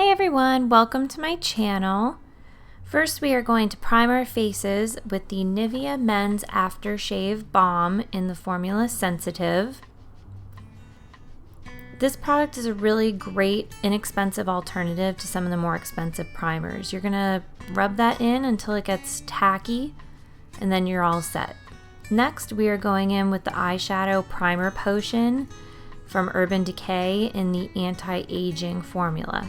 Hey everyone, welcome to my channel. First we are going to prime our faces with the Nivea Men's Aftershave Balm in the formula Sensitive. This product is a really great, inexpensive alternative to some of the more expensive primers. You're gonna rub that in until it gets tacky and then you're all set. Next we are going in with the eyeshadow primer potion from Decay in the anti-aging formula.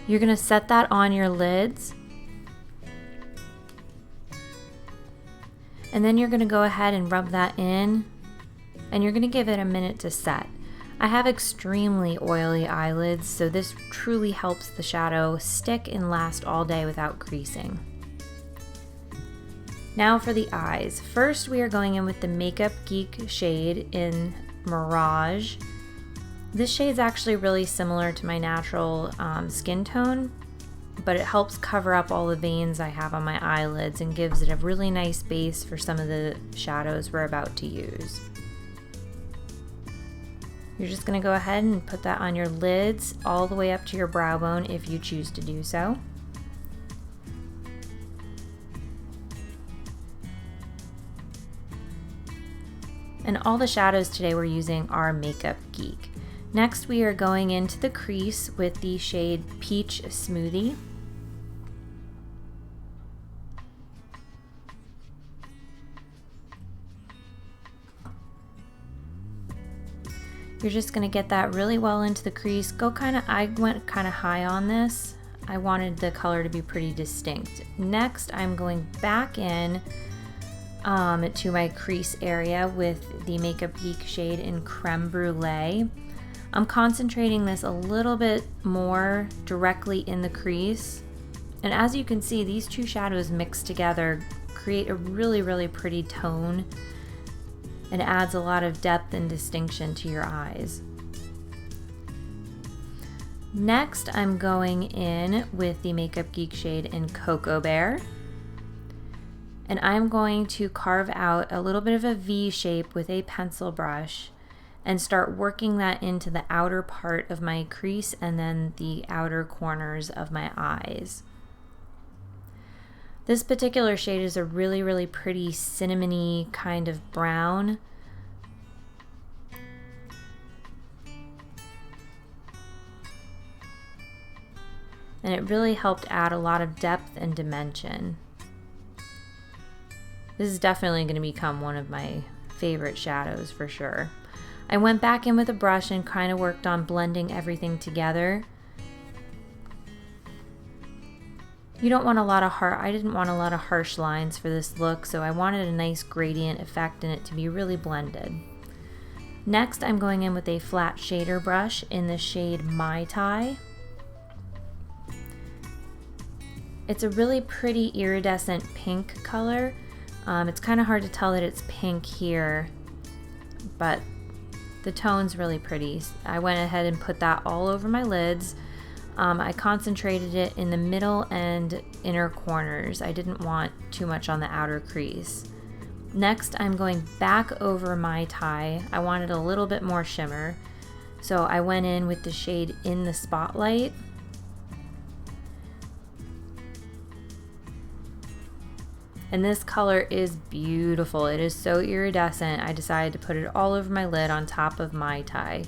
You're going to set that on your lids, and then you're going to go ahead and rub that in, and you're going to give it a minute to set. I have extremely oily eyelids, so this truly helps the shadow stick and last all day without creasing. Now for the eyes. First we are going in with the Geek shade in Mirage. This shade's actually really similar to my natural skin tone, but it helps cover up all the veins I have on my eyelids and gives it a really nice base for some of the shadows we're about to use. You're just going to go ahead and put that on your lids all the way up to your brow bone if you choose to do so. And all the shadows today we're using are Geek. Next we are going into the crease with the shade Peach Smoothie. You're just going to get that really well into the crease. I went kind of high on this. I wanted the color to be pretty distinct. Next I'm going back in to my crease area with the Geek shade in Crème Brûlée. I'm concentrating this a little bit more directly in the crease, and as you can see, these two shadows mixed together create a really pretty tone and adds a lot of depth and distinction to your eyes. Next I'm going in with the Geek shade in Coco, and I'm going to carve out a little bit of a V shape with a pencil brush and start working that into the outer part of my crease and then the outer corners of my eyes. This particular shade is a really pretty cinnamony kind of brown. And it really helped add a lot of depth and dimension. This is definitely going to become one of my favorite shadows for sure. I went back in with a brush and kind of worked on blending everything together. You don't want a lot of I didn't want a lot of harsh lines for this look, so I wanted a nice gradient effect in it to be really blended. Next, I'm going in with a flat shader brush in the shade Mai Tai. It's a really pretty iridescent pink color. It's kind of hard to tell that it's pink here, but the tone's really pretty. I went ahead and put that all over my lids. I concentrated it in the middle and inner corners. I didn't want too much on the outer crease. Next, I'm going back over Mai Tai. I wanted a little bit more shimmer, so I went in with the shade In the Spotlight. And this color is beautiful. It is so iridescent. I decided to put it all over my lid on top of Mai Tai.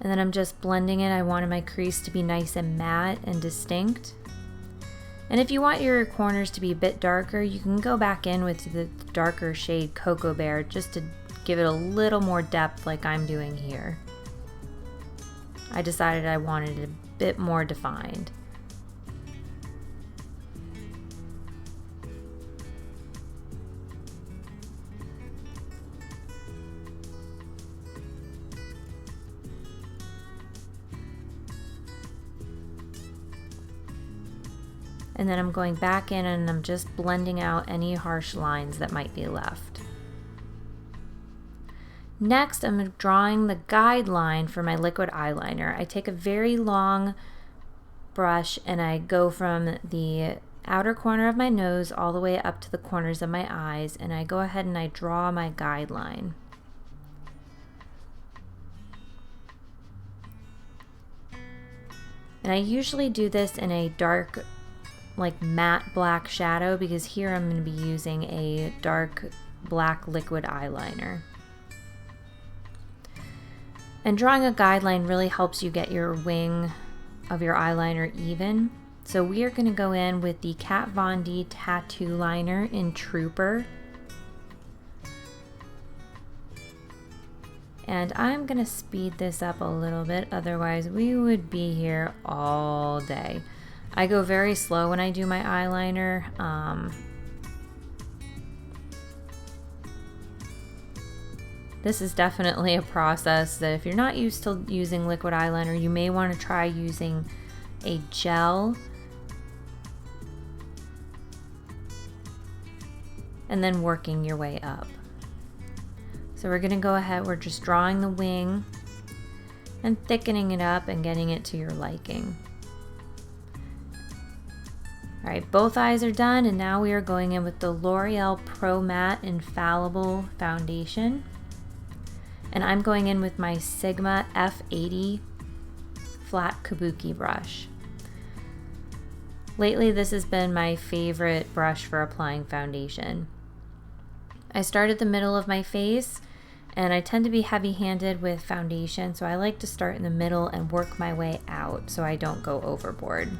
And then I'm just blending it. I wanted my crease to be nice and matte and distinct. And if you want your corners to be a bit darker, you can go back in with the darker shade Coco just to give it a little more depth like I'm doing here. I decided I wanted it a bit more defined. And then I'm going back in and I'm just blending out any harsh lines that might be left. Next, I'm drawing the guideline for my liquid eyeliner. I take a very long brush and I go from the outer corner of my nose all the way up to the corners of my eyes, and I go ahead and I draw my guideline. And I usually do this in a dark, like matte black shadow, because here I'm going to be using a dark black liquid eyeliner. And drawing a guideline really helps you get your wing of your eyeliner even. So we are going to go in with the Kat Von D Tattoo Liner in Trooper. And I'm going to speed this up a little bit, otherwise we would be here all day. I go very slow when I do my eyeliner. This is definitely a process that if you're not used to using liquid eyeliner, you may want to try using a gel and then working your way up. So we're going to go ahead, we're just drawing the wing and thickening it up and getting it to your liking. Alright, both eyes are done, and now we are going in with the L'Oreal Pro Matte Infallible Foundation. And I'm going in with my Sigma F80 flat kabuki brush. Lately, this has been my favorite brush for applying foundation. I start at the middle of my face, and I tend to be heavy-handed with foundation, so I like to start in the middle and work my way out so I don't go overboard.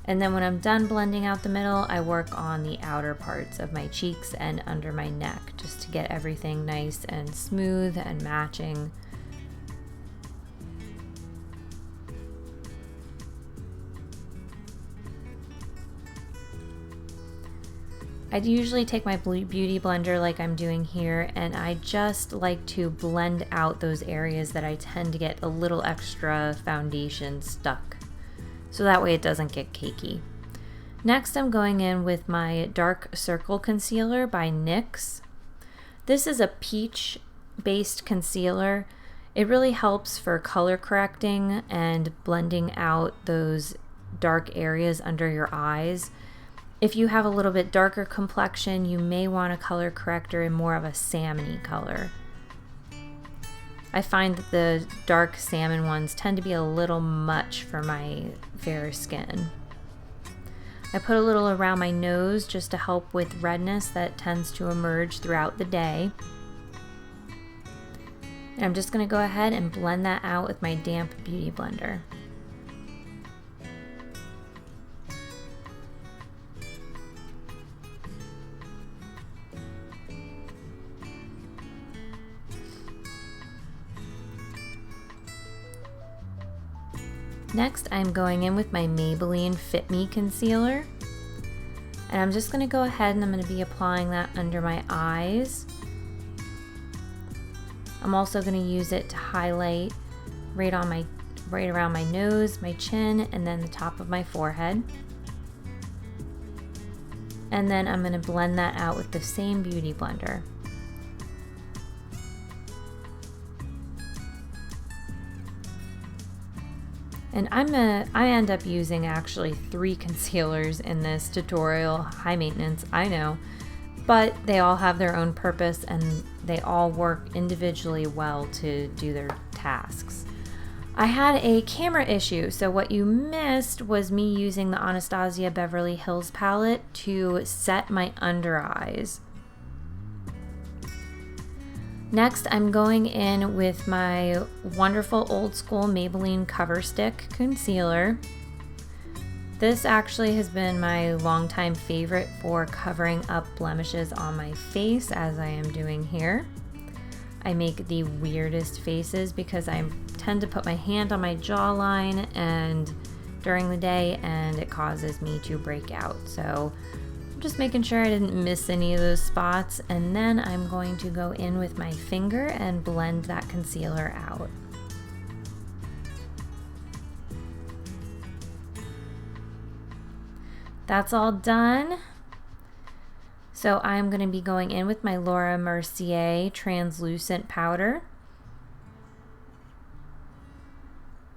And then when I'm done blending out the middle, I work on the outer parts of my cheeks and under my neck just to get everything nice and smooth and matching. I usually take my beauty blender like I'm doing here, and I just like to blend out those areas that I tend to get a little extra foundation stuck, so that way it doesn't get cakey. Next, I'm going in with my Dark Circle Concealer by NYX. This is a peach-based concealer. It really helps for color correcting and blending out those dark areas under your eyes. If you have a little bit darker complexion, you may want a color corrector in more of a salmon-y color. I find that the dark salmon ones tend to be a little much for my fair skin. I put a little around my nose just to help with redness that tends to emerge throughout the day. And I'm just going to go ahead and blend that out with my damp beauty blender. Next, I'm going in with my Maybelline Fit Me Concealer. And I'm just going to go ahead and I'm going to be applying that under my eyes. I'm also going to use it to highlight right around my nose, my chin, and then the top of my forehead. And then I'm going to blend that out with the same beauty blender. And I end up using actually 3 concealers in this tutorial. High maintenance, I know, but they all have their own purpose and they all work individually well to do their tasks. I had a camera issue, so what you missed was me using the Anastasia Beverly Hills palette to set my under eyes. Next, I'm going in with my wonderful old school Maybelline Cover Stick Concealer. This actually has been my longtime favorite for covering up blemishes on my face, as I am doing here. I make the weirdest faces because I tend to put my hand on my jawline and during the day, and it causes me to break out. So I'm just making sure I didn't miss any of those spots, and then I'm going to go in with my finger and blend that concealer out. That's all done. So I'm going to be going in with my Laura Mercier translucent powder.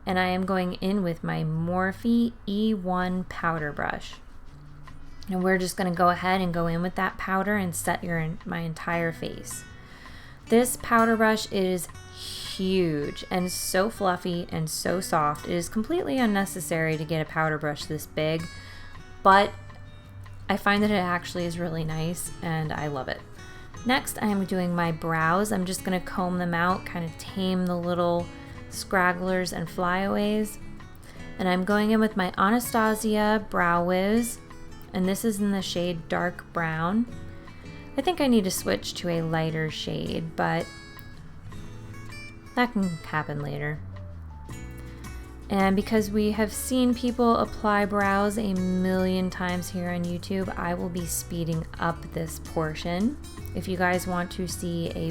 and I am going in with my Morphe E1 powder brush. And we're just going to go ahead and go in with that powder and set my entire face. This powder brush is huge and so fluffy and so soft. It is completely unnecessary to get a powder brush this big, but I find that it actually is really nice and I love it. Next, I am doing my brows. I'm just going to comb them out, kind of tame the little scragglers and flyaways. And I'm going in with my Anastasia Brow Wiz, and this is in the shade Dark Brown. I think I need to switch to a lighter shade, but that can happen later. And because we have seen people apply brows a million times here on YouTube, I will be speeding up this portion. If you guys want to see a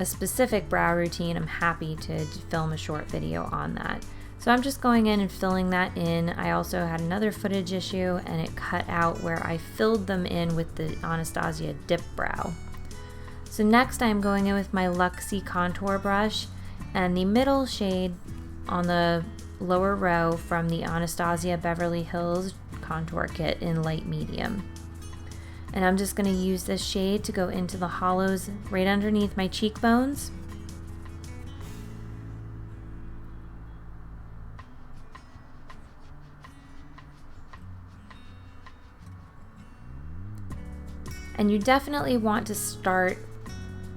specific brow routine, I'm happy to film a short video on that. So I'm just going in and filling that in. I also had another footage issue and it cut out where I filled them in with the Anastasia Dip Brow. So next I'm going in with my Luxie contour brush and the middle shade on the lower row from the Anastasia Beverly Hills contour kit in light medium. And I'm just going to use this shade to go into the hollows right underneath my cheekbones. And you definitely want to start,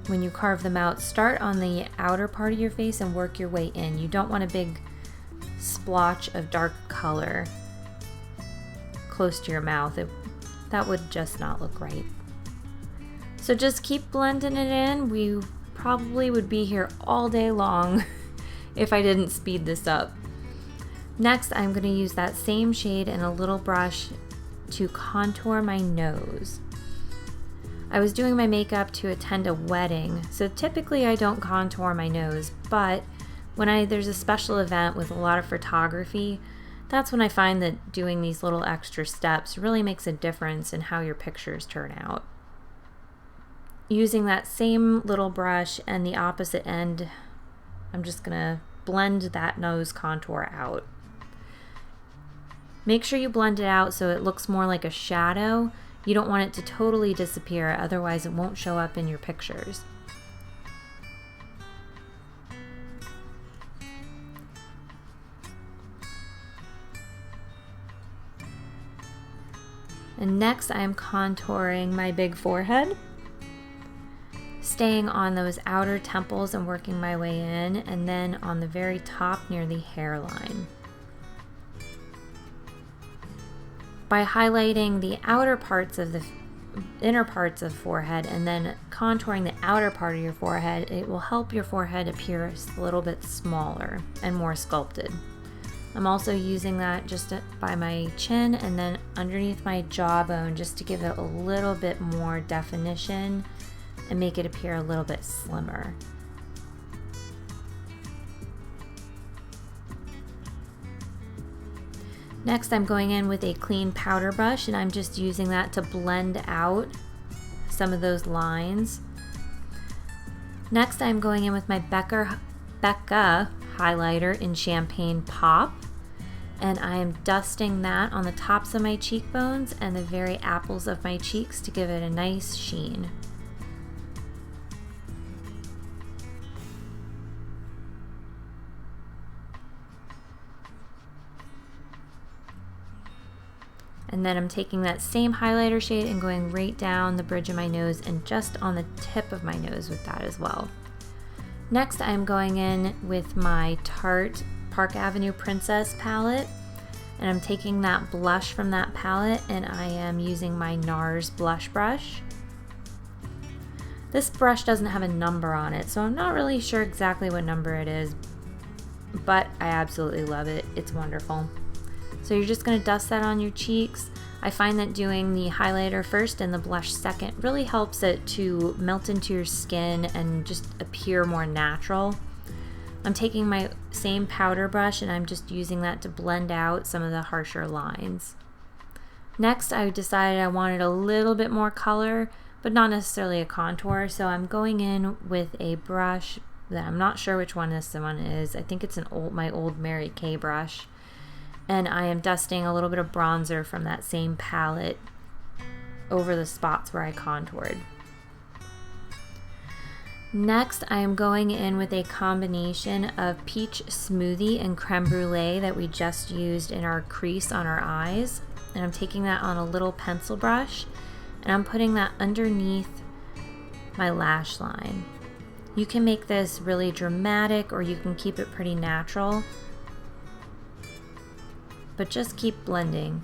when you carve them out, start on the outer part of your face and work your way in. You don't want a big splotch of dark color close to your mouth. That would just not look right. So just keep blending it in. We probably would be here all day long if I didn't speed this up. Next, I'm going to use that same shade and a little brush to contour my nose. I was doing my makeup to attend a wedding, so typically I don't contour my nose, but when there's a special event with a lot of photography, that's when I find that doing these little extra steps really makes a difference in how your pictures turn out. Using that same little brush and the opposite end, I'm just gonna blend that nose contour out. Make sure you blend it out so it looks more like a shadow. You don't want it to totally disappear, otherwise it won't show up in your pictures. And next I am contouring my big forehead, staying on those outer temples and working my way in, and then on the very top near the hairline. By highlighting the outer parts of the inner parts of forehead and then contouring the outer part of your forehead, it will help your forehead appear a little bit smaller and more sculpted. I'm also using that just by my chin and then underneath my jawbone just to give it a little bit more definition and make it appear a little bit slimmer. Next, I'm going in with a clean powder brush and I'm just using that to blend out some of those lines. Next, I'm going in with my Mecca highlighter in Champagne Pop, and I am dusting that on the tops of my cheekbones and the very apples of my cheeks to give it a nice sheen. And then I'm taking that same highlighter shade and going right down the bridge of my nose and just on the tip of my nose with that as well. Next, I'm going in with my Tarte Park Avenue Princess palette, and I'm taking that blush from that palette and I am using my NARS blush brush. This brush doesn't have a number on it, so I'm not really sure exactly what number it is, but I absolutely love it. It's wonderful. So you're just going to dust that on your cheeks. I find that doing the highlighter first and the blush second really helps it to melt into your skin and just appear more natural. I'm taking my same powder brush and I'm just using that to blend out some of the harsher lines. Next, I decided I wanted a little bit more color, but not necessarily a contour, so I'm going in with a brush that I'm not sure which one this one is. I think it's my old Mary Kay brush. And I am dusting a little bit of bronzer from that same palette over the spots where I contoured. Next, I am going in with a combination of Peach Smoothie and Crème Brûlée that we just used in our crease on our eyes. And I'm taking that on a little pencil brush, and I'm putting that underneath my lash line. You can make this really dramatic, or you can keep it pretty natural, but just keep blending.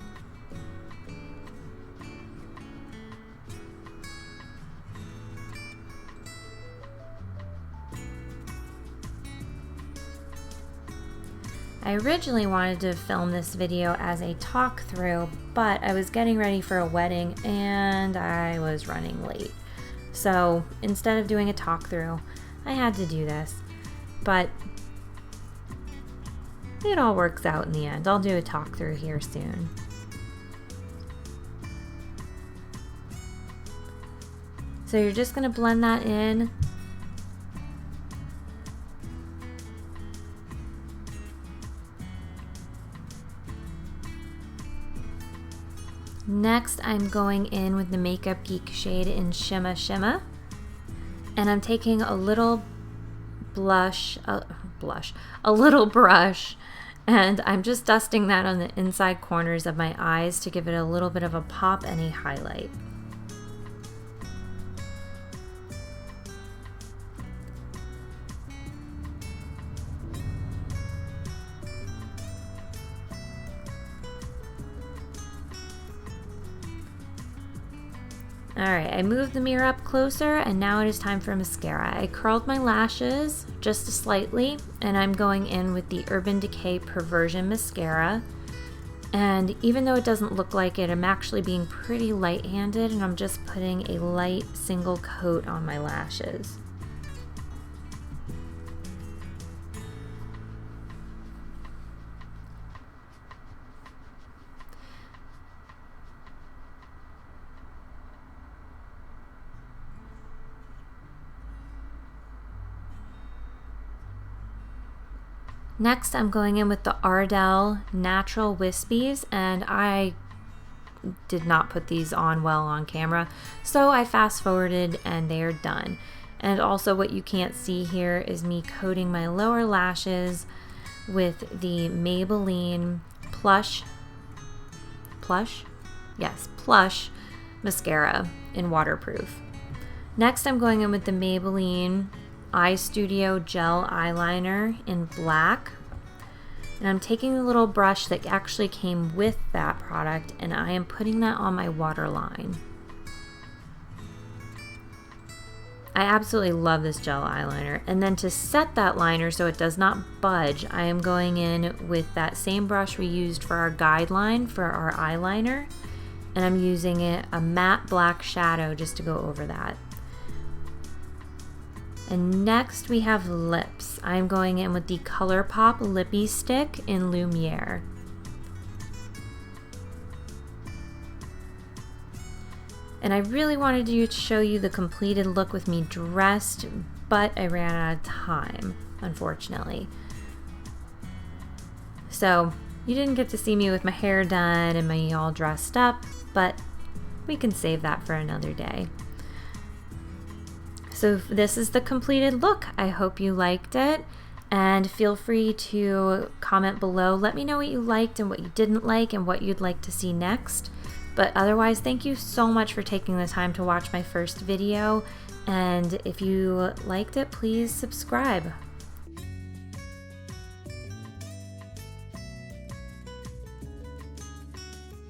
I originally wanted to film this video as a talk through, but I was getting ready for a wedding and I was running late. So instead of doing a talk through, I had to do this, but it all works out in the end. I'll do a talk through here soon. So you're just gonna blend that in. Next, I'm going in with the Makeup Geek shade in Shimma, and I'm taking a little a little brush, and I'm just dusting that on the inside corners of my eyes to give it a little bit of a pop and a highlight. Alright, I moved the mirror up closer, and now it is time for mascara. I curled my lashes just slightly, and I'm going in with the Urban Decay Perversion mascara. And even though it doesn't look like it, I'm actually being pretty light-handed, and I'm just putting a light single coat on my lashes. Next, I'm going in with the Ardell Natural Wispies, and I did not put these on well on camera, so I fast forwarded and they are done. And also what you can't see here is me coating my lower lashes with the Maybelline Plush mascara in waterproof. Next, I'm going in with the Maybelline Eye Studio Gel Eyeliner in black, and I'm taking the little brush that actually came with that product, and I am putting that on my waterline. I absolutely love this gel eyeliner. And then to set that liner so it does not budge, I am going in with that same brush we used for our guideline for our eyeliner, and I'm using a matte black shadow just to go over that. And next we have lips. I'm going in with the ColourPop Lippie Stick in Lumiere. And I really wanted to show you the completed look with me dressed, but I ran out of time, unfortunately. So you didn't get to see me with my hair done and me all dressed up, but we can save that for another day. So this is the completed look. I hope you liked it, and feel free to comment below. Let me know what you liked and what you didn't like and what you'd like to see next. But otherwise, thank you so much for taking the time to watch my first video, and if you liked it, please subscribe.